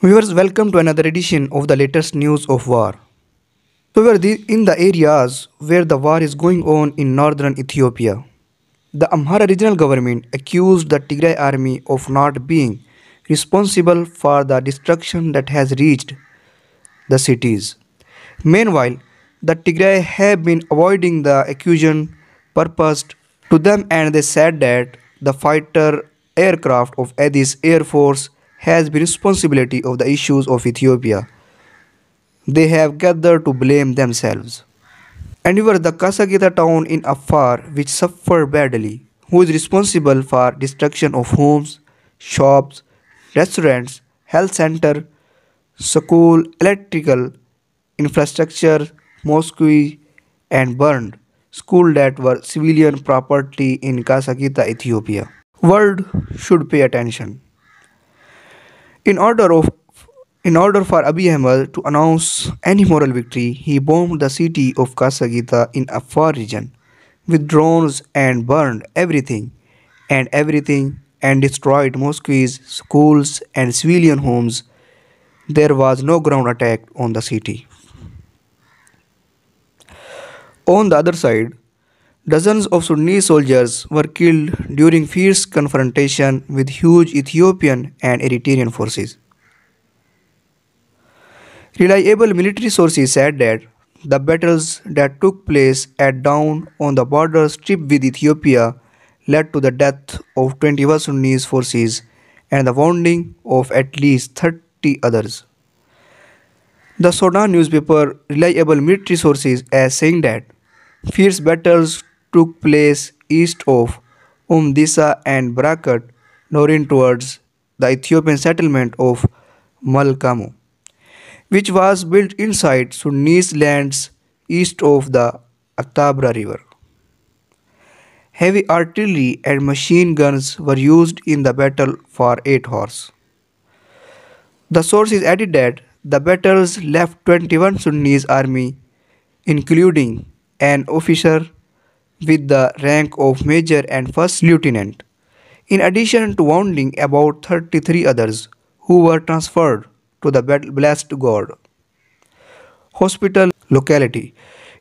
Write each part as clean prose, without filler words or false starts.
Viewers, welcome to another edition of the latest news of war. So we are in the areas where the war is going on in northern Ethiopia. The Amhara regional government accused the Tigray army of not being responsible for the destruction that has reached the cities. Meanwhile, the Tigray have been avoiding the accusation purposed to them, and they said that the fighter aircraft of Addis Air Force has been responsibility of the issues of Ethiopia. They have gathered to blame themselves. And even the Kasagita town in Afar, which suffered badly, who is responsible for destruction of homes, shops, restaurants, health center, school, electrical infrastructure, mosques, and burned schools that were civilian property in Kasagita, Ethiopia. World should pay attention. In order of in order for Abiy Ahmed to announce any moral victory, he bombed the city of Kasagita in Afar region with drones and burned everything and destroyed mosques, schools and civilian homes. There was no ground attack on the city. On the other side, dozens of Sudanese soldiers were killed during fierce confrontation with huge Ethiopian and Eritrean forces. Reliable military sources said that the battles that took place at dawn on the border strip with Ethiopia led to the death of 21 Sudanese forces and the wounding of at least 30 others. The Sudan newspaper reliable military sources as saying that fierce battles took place east of Disa and Barakat, northern towards the Ethiopian settlement of Malkamo, which was built inside Sudanese lands east of the Atabra River. Heavy artillery and machine guns were used in the battle for 8 hours. The sources added that the battles left 21 Sudanese army, including an officer with the rank of major and first lieutenant, in addition to wounding about 33 others who were transferred to the Blessed God hospital locality.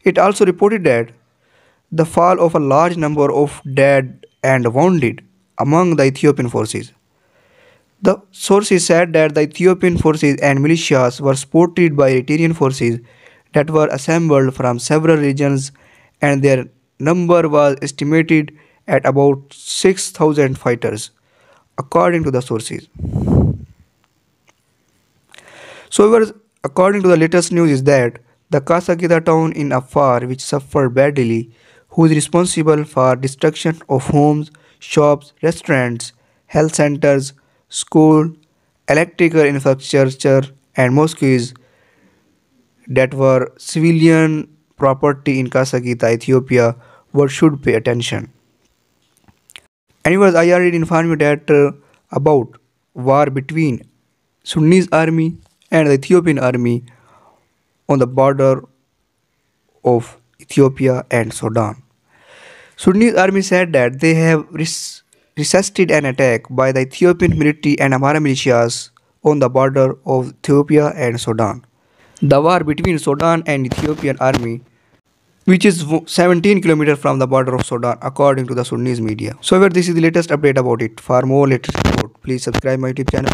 It also reported that the fall of a large number of dead and wounded among the Ethiopian forces. The sources said that the Ethiopian forces and militias were supported by Eritrean forces that were assembled from several regions, and their number was estimated at about 6,000 fighters, according to the sources. So, according to the latest news, is that the Kasagita town in Afar, which suffered badly, who is responsible for destruction of homes, shops, restaurants, health centers, school, electrical infrastructure, and mosques that were civilian property in Kasagita, Ethiopia, what should pay attention. Anyways, I already informed you that about war between Sudanese army and the Ethiopian army on the border of Ethiopia and Sudan. Sudanese army said that they have resisted an attack by the Ethiopian military and Amhara militias on the border of Ethiopia and Sudan. The war between Sudan and Ethiopian army, which is 17 kilometers from the border of Sudan, according to the Sudanese media. So, this is the latest update about it. For more latest report, please subscribe my YouTube channel.